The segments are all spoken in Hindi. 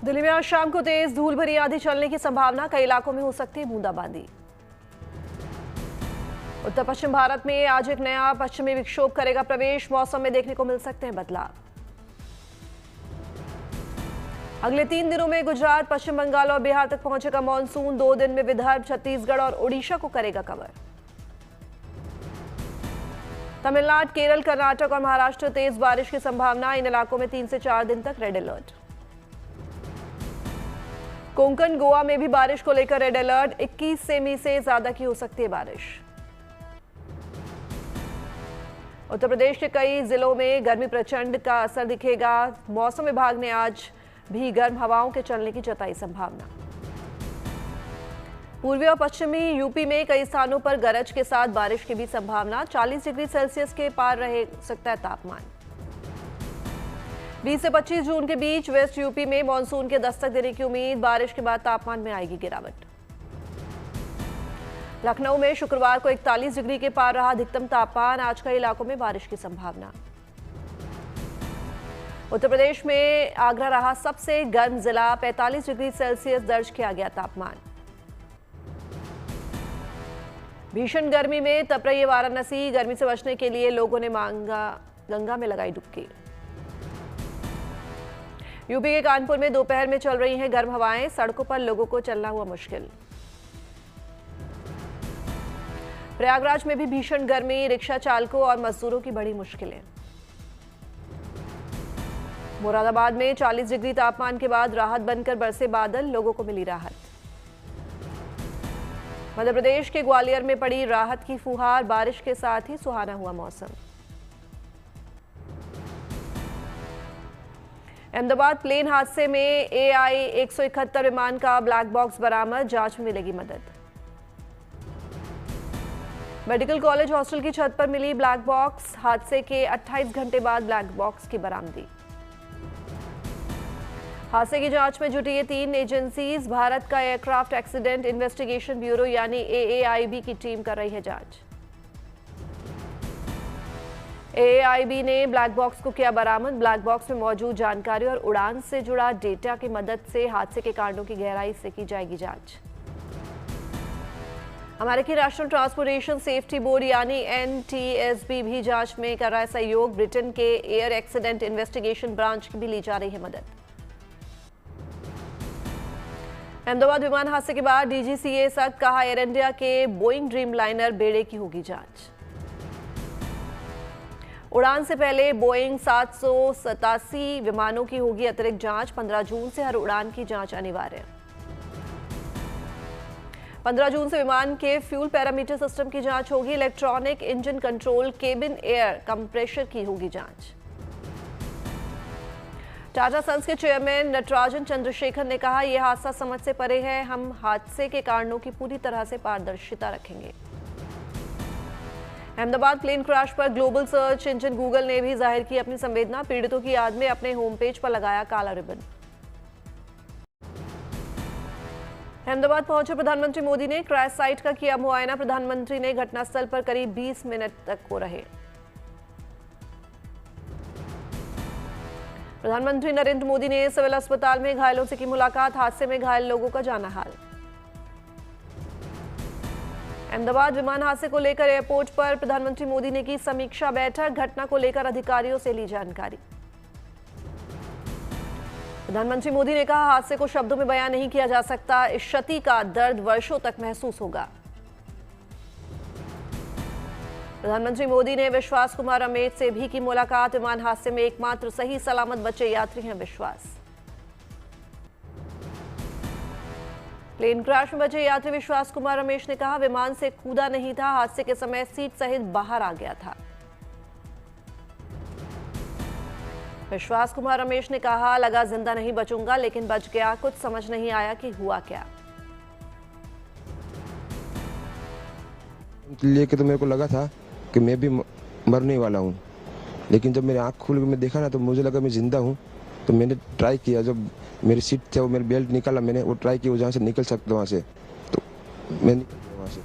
दिल्ली में आज शाम को तेज धूल भरी आंधी चलने की संभावना, कई इलाकों में हो सकती है बूंदाबांदी। उत्तर पश्चिम भारत में आज एक नया पश्चिमी विक्षोभ करेगा प्रवेश, मौसम में देखने को मिल सकते हैं बदलाव। अगले 3 दिनों में गुजरात, पश्चिम बंगाल और बिहार तक पहुंचेगा मानसून। 2 दिन में विदर्भ, छत्तीसगढ़ और ओडिशा को करेगा कवर। तमिलनाडु, केरल, कर्नाटक और महाराष्ट्र तेज बारिश की संभावना, इन इलाकों में 3 से 4 दिन तक रेड अलर्ट। कोंकण, गोवा में भी बारिश को लेकर रेड अलर्ट, 21 सेमी से ज्यादा की हो सकती है बारिश। उत्तर प्रदेश के कई जिलों में गर्मी प्रचंड का असर दिखेगा, मौसम विभाग ने आज भी गर्म हवाओं के चलने की जताई संभावना। पूर्वी और पश्चिमी यूपी में कई स्थानों पर गरज के साथ बारिश की भी संभावना, 40 डिग्री सेल्सियस के पार रह सकता है तापमान। 20 से 25 जून के बीच वेस्ट यूपी में मानसून के दस्तक देने की उम्मीद, बारिश के बाद तापमान में आएगी गिरावट। लखनऊ में शुक्रवार को 41 डिग्री के पार रहा अधिकतम तापमान, आज कई इलाकों में बारिश की संभावना। उत्तर प्रदेश में आगरा रहा सबसे गर्म जिला, 45 डिग्री सेल्सियस दर्ज किया गया तापमान। भीषण गर्मी में तप रही वाराणसी, गर्मी से बचने के लिए लोगों ने मांगा गंगा में लगाई डुबकी। यूपी के कानपुर में दोपहर में चल रही हैं गर्म हवाएं, सड़कों पर लोगों को चलना हुआ मुश्किल। प्रयागराज में भी भीषण गर्मी, रिक्शा चालकों और मजदूरों की बड़ी मुश्किलें। मुरादाबाद में 40 डिग्री तापमान के बाद राहत बनकर बरसे बादल, लोगों को मिली राहत। मध्य प्रदेश के ग्वालियर में पड़ी राहत की फुहार, बारिश के साथ ही सुहाना हुआ मौसम। अहमदाबाद प्लेन हादसे में AI-171 विमान का ब्लैक बॉक्स बरामद, जांच में मिलेगी मदद। मेडिकल कॉलेज हॉस्टल की छत पर मिली ब्लैक बॉक्स, हादसे के 28 घंटे बाद ब्लैक बॉक्स की बरामदी। हादसे की जांच में जुटी ये 3 एजेंसीज, भारत का एयरक्राफ्ट एक्सीडेंट इन्वेस्टिगेशन ब्यूरो यानी AAIB की टीम कर रही है जांच। AAIB ने ब्लैक बॉक्स को किया बरामद, ब्लैक बॉक्स में मौजूद जानकारी और उड़ान से जुड़ा डेटा की मदद से हादसे के कारणों की गहराई से की जाएगी जांच। अमेरिकी नेशनल ट्रांसपोर्टेशन सेफ्टी बोर्ड यानी NTSB भी जांच में कर रहा है सहयोग, ब्रिटेन के एयर एक्सीडेंट इन्वेस्टिगेशन ब्रांच की भी ली जा रही है मदद। अहमदाबाद विमान हादसे के बाद DGCA सख्त, कहा एयर इंडिया के बोइंग ड्रीमलाइनर बेड़े की होगी जांच। उड़ान से पहले बोइंग 787 विमानों की होगी अतिरिक्त जांच, 15 जून से हर उड़ान की जांच अनिवार्य। 15 जून से विमान के फ्यूल पैरामीटर सिस्टम की जांच होगी, electronic engine control, cabin air compressor की होगी जांच। टाटा सन्स के चेयरमैन नटराजन चंद्रशेखर ने कहा, यह हादसा समझ से परे है, हम हादसे के कारणों की पूरी तरह से पारदर्शिता रखेंगे। अहमदाबाद प्लेन क्रैश पर ग्लोबल सर्च इंजन गूगल ने भी जाहिर की अपनी संवेदना, पीड़ितों की याद में अपने होम पेज पर लगाया काला रिबन। अहमदाबाद पहुंचे प्रधानमंत्री मोदी ने क्रैश साइट का किया मुआयना, प्रधानमंत्री ने घटनास्थल पर करीब 20 मिनट तक को रहे। प्रधानमंत्री नरेंद्र मोदी ने सिविल अस्पताल में घायलों से की मुलाकात, हादसे में घायल लोगों का जाना हाल। अहमदाबाद विमान हादसे को लेकर एयरपोर्ट पर प्रधानमंत्री मोदी ने की समीक्षा बैठक, घटना को लेकर अधिकारियों से ली जानकारी। प्रधानमंत्री मोदी ने कहा, हादसे को शब्दों में बयान नहीं किया जा सकता, इस क्षति का दर्द वर्षों तक महसूस होगा। प्रधानमंत्री मोदी ने विश्वास कुमार अमेठ से भी की मुलाकात, विमान हादसे में एकमात्र सही सलामत बचे यात्री हैं विश्वास। प्लेन क्रैश में बचे यात्री विश्वास कुमार रमेश ने कहा, विमान से कूदा नहीं था, हादसे के समय सीट सहित बाहर आ गया था। विश्वास कुमार रमेश ने कहा, लगा जिंदा नहीं बचूंगा लेकिन बच गया, कुछ समझ नहीं आया कि हुआ क्या। लेके तो मेरे को लगा था कि मैं भी मरने वाला हूँ, लेकिन जब मेरी आँख खुल के मैं देखा ना तो मुझे लगा मैं जिंदा हूँ। तो मैंने ट्राई किया, जब मेरी सीट थे वो मेरी बेल्ट निकाला, मैंने वो ट्राई किया जहाँ से निकल सकता वहाँ से, तो मैं निकल गया वहाँ से।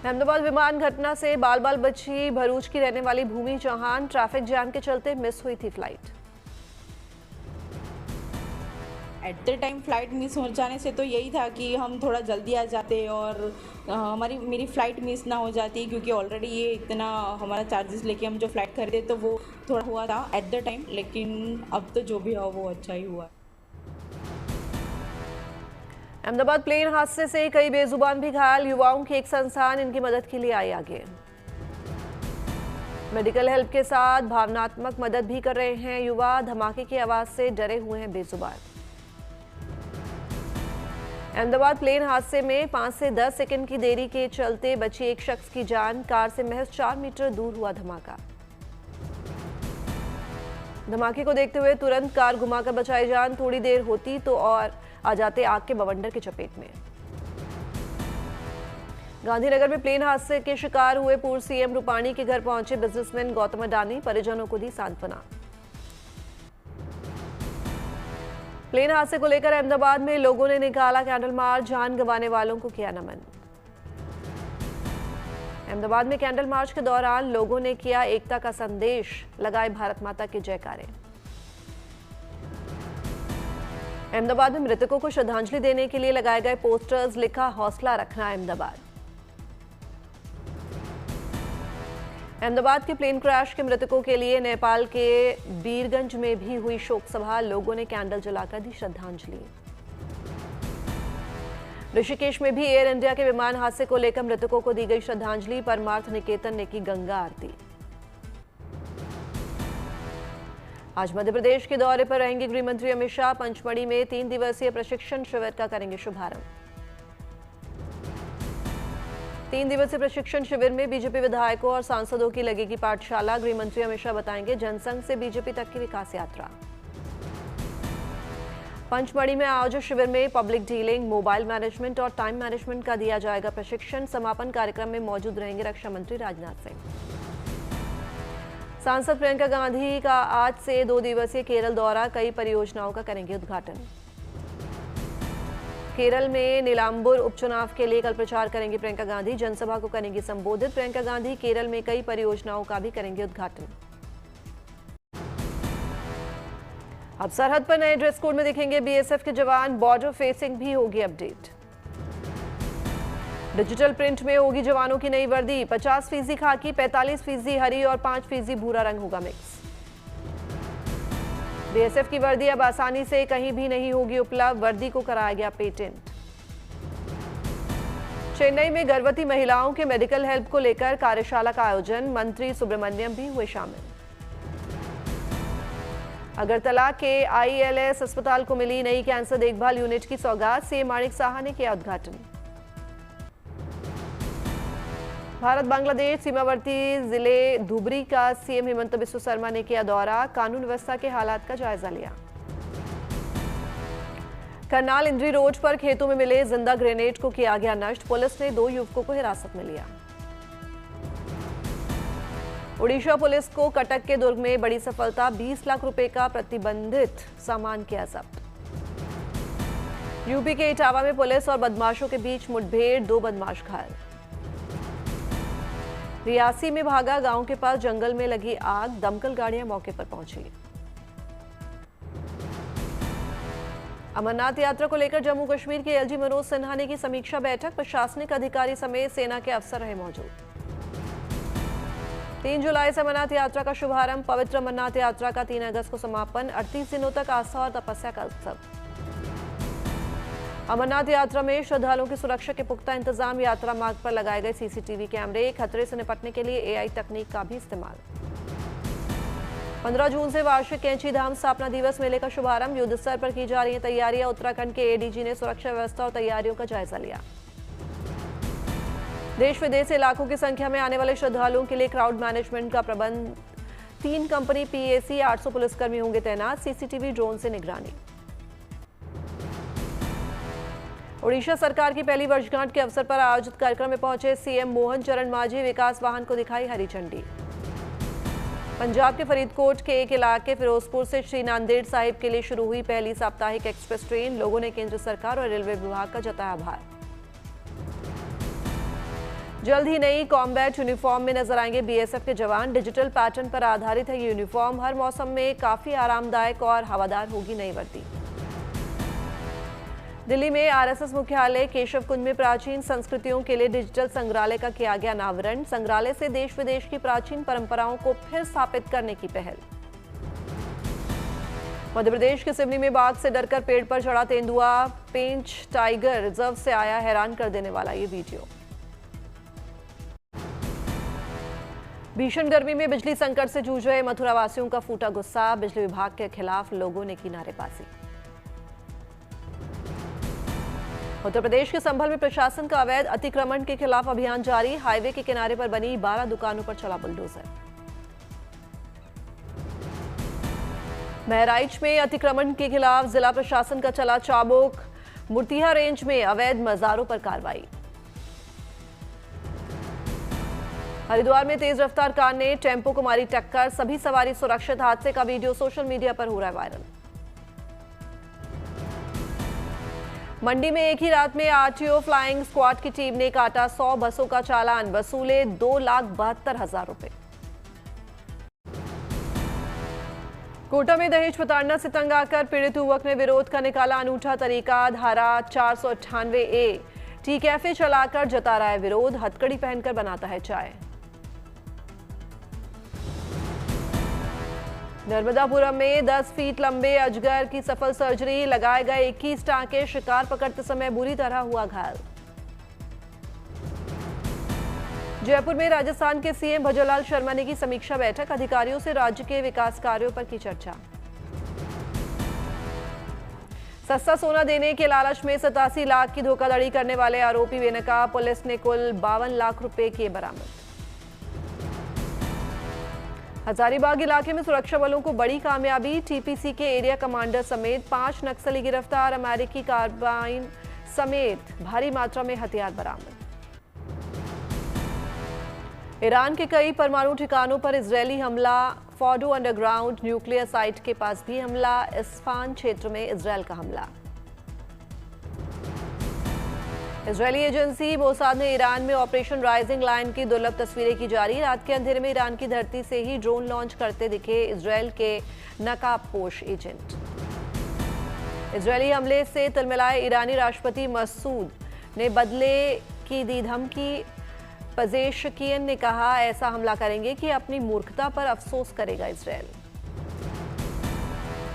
अहमदाबाद विमान घटना से बाल बाल बची भरूच की रहने वाली भूमि चौहान, ट्रैफिक जाम के चलते मिस हुई थी flight. At the time flight miss हो जाने से तो यही था कि हम थोड़ा जल्दी आ जाते और मेरी फ़्लाइट मिस ना हो जाती, क्योंकि ऑलरेडी ये इतना हमारा चार्जेस लेके हम जो फ़्लाइट खरीदे तो वो थोड़ा हुआ था एट द टाइम, लेकिन अब तो जो भी हुआ वो अच्छा ही हुआ। अहमदाबाद प्लेन हादसे से कई बेजुबान भी घायल, युवाओं की एक संस्थान इनकी मदद के लिए आई आगे। मेडिकल हेल्प के साथ भावनात्मक मदद भी कर रहे हैं युवा, धमाके की आवाज से डरे हुए हैं बेजुबान। अहमदाबाद प्लेन हादसे में 5 से 10 सेकंड की देरी के चलते बची एक शख्स की जान, कार से महज 4 मीटर दूर हुआ धमाका। धमाके को देखते हुए तुरंत कार घुमाकर बचाई जान, थोड़ी देर होती तो और आ जाते आग के बवंडर की चपेट में। गांधीनगर में प्लेन हादसे के शिकार हुए पूर्व सीएम रूपाणी के घर पहुंचे बिजनेसमैन गौतम अडानी, परिजनों को दी सांत्वना। प्लेन हादसे को लेकर अहमदाबाद में लोगों ने निकाला कैंडल मार्च, जान गंवाने वालों को किया नमन। अहमदाबाद में कैंडल मार्च के दौरान लोगों ने किया एकता का संदेश, लगाए भारत माता के जयकारे। अहमदाबाद में मृतकों को श्रद्धांजलि देने के लिए लगाए गए पोस्टर्स, लिखा हौसला रखना अहमदाबाद। अहमदाबाद के प्लेन क्रैश के मृतकों के लिए नेपाल के बीरगंज में भी हुई शोक सभा, लोगों ने कैंडल जलाकर दी श्रद्धांजलि। ऋषिकेश में भी एयर इंडिया के विमान हादसे को लेकर मृतकों को दी गई श्रद्धांजलि, परमार्थ निकेतन ने की गंगा आरती। आज मध्य प्रदेश के दौरे पर रहेंगे गृह मंत्री अमित शाह, पंचमढ़ी में 3 दिवसीय प्रशिक्षण शिविर का करेंगे शुभारंभ। 3 दिवसीय प्रशिक्षण शिविर में बीजेपी विधायकों और सांसदों की लगेगी पाठशाला, गृह मंत्री अमित शाह बताएंगे जनसंघ से बीजेपी तक की विकास यात्रा। पंचमढ़ी में आयोजित शिविर में पब्लिक डीलिंग, मोबाइल मैनेजमेंट और टाइम मैनेजमेंट का दिया जाएगा प्रशिक्षण। समापन कार्यक्रम में मौजूद रहेंगे रक्षा मंत्री राजनाथ सिंह। सांसद प्रियंका गांधी का आज से 2 दिवसीय केरल दौरा, कई परियोजनाओं का करेंगे उद्घाटन। केरल में नीलांबुर उपचुनाव के लिए कल प्रचार करेंगी प्रियंका गांधी, जनसभा को करेंगी संबोधित। प्रियंका गांधी केरल में कई परियोजनाओं का भी करेंगे उद्घाटन। अब सरहद पर नए ड्रेस कोड में दिखेंगे बीएसएफ के जवान, बॉर्डर फेसिंग भी होगी अपडेट। डिजिटल प्रिंट में होगी जवानों की नई वर्दी, 50% खाकी, 45% हरी और 5% भूरा रंग होगा मिक्स। बीएसएफ की वर्दी अब आसानी से कहीं भी नहीं होगी उपलब्ध, वर्दी को कराया गया पेटेंट। चेन्नई में गर्भवती महिलाओं के मेडिकल हेल्प को लेकर कार्यशाला का आयोजन, मंत्री सुब्रमण्यम भी हुए शामिल। अगरतला के आईएलएस अस्पताल को मिली नई कैंसर देखभाल यूनिट की सौगात, सीएम माणिक साहा ने किया उद्घाटन। भारत बांग्लादेश सीमावर्ती जिले धुबरी का सीएम हेमंत बिस्वा शर्मा ने किया दौरा, कानून व्यवस्था के हालात का जायजा लिया। करनाल इंद्री रोड पर खेतों में मिले जिंदा ग्रेनेड को किया गया नष्ट, पुलिस ने 2 युवकों को हिरासत में लिया। ओडिशा पुलिस को कटक के दुर्ग में बड़ी सफलता, 20 लाख रुपए का प्रतिबंधित सामान किया जब्त। यूपी के इटावा में पुलिस और बदमाशों के बीच मुठभेड़, 2 बदमाश घायल। रियासी में भागा गांव के पास जंगल में लगी आग, दमकल गाड़ियां मौके पर पहुंची। अमरनाथ यात्रा को लेकर जम्मू कश्मीर के एलजी मनोज सिन्हा ने की समीक्षा बैठक, प्रशासनिक अधिकारी समेत सेना के अफसर रहे मौजूद। 3 जुलाई से अमरनाथ यात्रा का शुभारंभ, पवित्र अमरनाथ यात्रा का 3 अगस्त को समापन, 38 दिनों तक आस्था और तपस्या का उत्सव। अमरनाथ यात्रा में श्रद्धालुओं की सुरक्षा के पुख्ता इंतजाम, यात्रा मार्ग पर लगाए गए सीसीटीवी कैमरे, खतरे से निपटने के लिए एआई तकनीक का भी इस्तेमाल। 15 जून से वार्षिक कैंची धाम स्थापना दिवस मेले का शुभारंभ, युद्ध स्तर पर की जा रही तैयारियां, उत्तराखंड के एडीजी ने सुरक्षा व्यवस्था और तैयारियों का जायजा लिया। देश विदेश से लाखों की संख्या में आने वाले श्रद्धालुओं के लिए क्राउड मैनेजमेंट का प्रबंध, 3 कंपनी पीएसी, 800 पुलिसकर्मी होंगे तैनात, सीसीटीवी ड्रोन से निगरानी। ओडिशा सरकार की पहली वर्षगांठ के अवसर पर आयोजित कार्यक्रम में पहुंचे सीएम मोहन चरण मांझी, विकास वाहन को दिखाई हरी झंडी। पंजाब के फरीदकोट के एक इलाके फिरोजपुर से श्री नांदेड़ साहिब के लिए शुरू हुई पहली साप्ताहिक एक्सप्रेस ट्रेन, लोगों ने केंद्र सरकार और रेलवे विभाग का जताया आभार। जल्द ही नई कॉम्बैट यूनिफॉर्म में नजर आएंगे बीएसएफ के जवान, डिजिटल पैटर्न पर आधारित है ये यूनिफॉर्म, हर मौसम में काफी आरामदायक और हवादार होगी नई वर्दी। दिल्ली में आरएसएस मुख्यालय केशव कुंज में प्राचीन संस्कृतियों के लिए डिजिटल संग्रहालय का किया गया अनावरण। संग्रहालय से देश विदेश की प्राचीन परंपराओं को फिर स्थापित करने की पहल। मध्य प्रदेश के सिवनी में बाघ से डरकर पेड़ पर चढ़ा तेंदुआ। पेंच टाइगर रिजर्व से आया हैरान कर देने वाला ये वीडियो। भीषण गर्मी में बिजली संकट से जूझ रहे मथुरा वासियों का फूटा गुस्सा। बिजली विभाग के खिलाफ लोगों ने की नारेबाजी। उत्तर प्रदेश के संभल में प्रशासन का अवैध अतिक्रमण के खिलाफ अभियान जारी। हाईवे के किनारे पर बनी 12 दुकानों पर चला बुलडोजर। बहराइच में अतिक्रमण के खिलाफ जिला प्रशासन का चला चाबुक। मुर्तिया रेंज में अवैध मजारों पर कार्रवाई। हरिद्वार में तेज रफ्तार कार ने टेम्पो को मारी टक्कर। सभी सवारी सुरक्षित। हादसे का वीडियो सोशल मीडिया पर हो रहा है वायरल। मंडी में एक ही रात में आरटीओ फ्लाइंग स्क्वाड की टीम ने काटा 100 बसों का चालान। वसूले 2,72,000 रुपए। कोटा में दहेज प्रताड़ना से तंग आकर पीड़ित युवक ने विरोध का निकाला अनूठा तरीका। धारा 498A टी कैफे चलाकर जता रहा है विरोध। हथकड़ी पहनकर बनाता है चाय। नर्मदापुरम में 10 फीट लंबे अजगर की सफल सर्जरी। लगाए गए 21 टांके। शिकार पकड़ते समय बुरी तरह हुआ घायल। जयपुर में राजस्थान के सीएम भजनलाल शर्मा ने की समीक्षा बैठक। अधिकारियों से राज्य के विकास कार्यों पर की चर्चा। सस्ता सोना देने के लालच में 87 लाख की धोखाधड़ी करने वाले आरोपी बेनकाब। पुलिस ने कुल 52 लाख रुपए किए बरामद। हजारीबाग इलाके में सुरक्षा बलों को बड़ी कामयाबी। टीपीसी के एरिया कमांडर समेत 5 नक्सली गिरफ्तार। अमेरिकी कार्बाइन समेत भारी मात्रा में हथियार बरामद। ईरान के कई परमाणु ठिकानों पर इजरायली हमला। फॉर्डो अंडरग्राउंड न्यूक्लियर साइट के पास भी हमला। इस्फान क्षेत्र में इजरायल का हमला। इजरायली एजेंसी मोसाद ने ईरान में ऑपरेशन राइजिंग लाइन की दुर्लभ तस्वीरें की जारी। रात के अंधेरे में ईरान की धरती से ही ड्रोन लॉन्च करते दिखे इजरायल के नकाबपोश एजेंट। इजरायली हमले से तिलमिलाए ईरानी राष्ट्रपति मसूद ने बदले की दी धमकी। पजेशकियन ने कहा, ऐसा हमला करेंगे कि अपनी मूर्खता पर अफसोस करेगा इजरायल।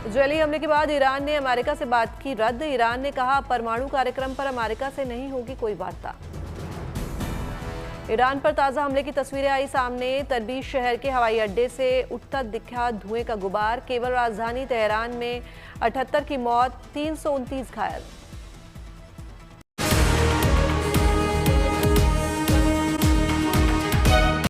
इजरायली हमले के बाद ईरान ने अमेरिका से बात की रद्द। ईरान ने कहा, परमाणु कार्यक्रम पर अमेरिका से नहीं होगी कोई वार्ता। ईरान पर ताजा हमले की तस्वीरें आई सामने। तरबीज शहर के हवाई अड्डे से उठता दिखा धुएं का गुबार। केवल राजधानी तेहरान में 78 की मौत, 329 घायल।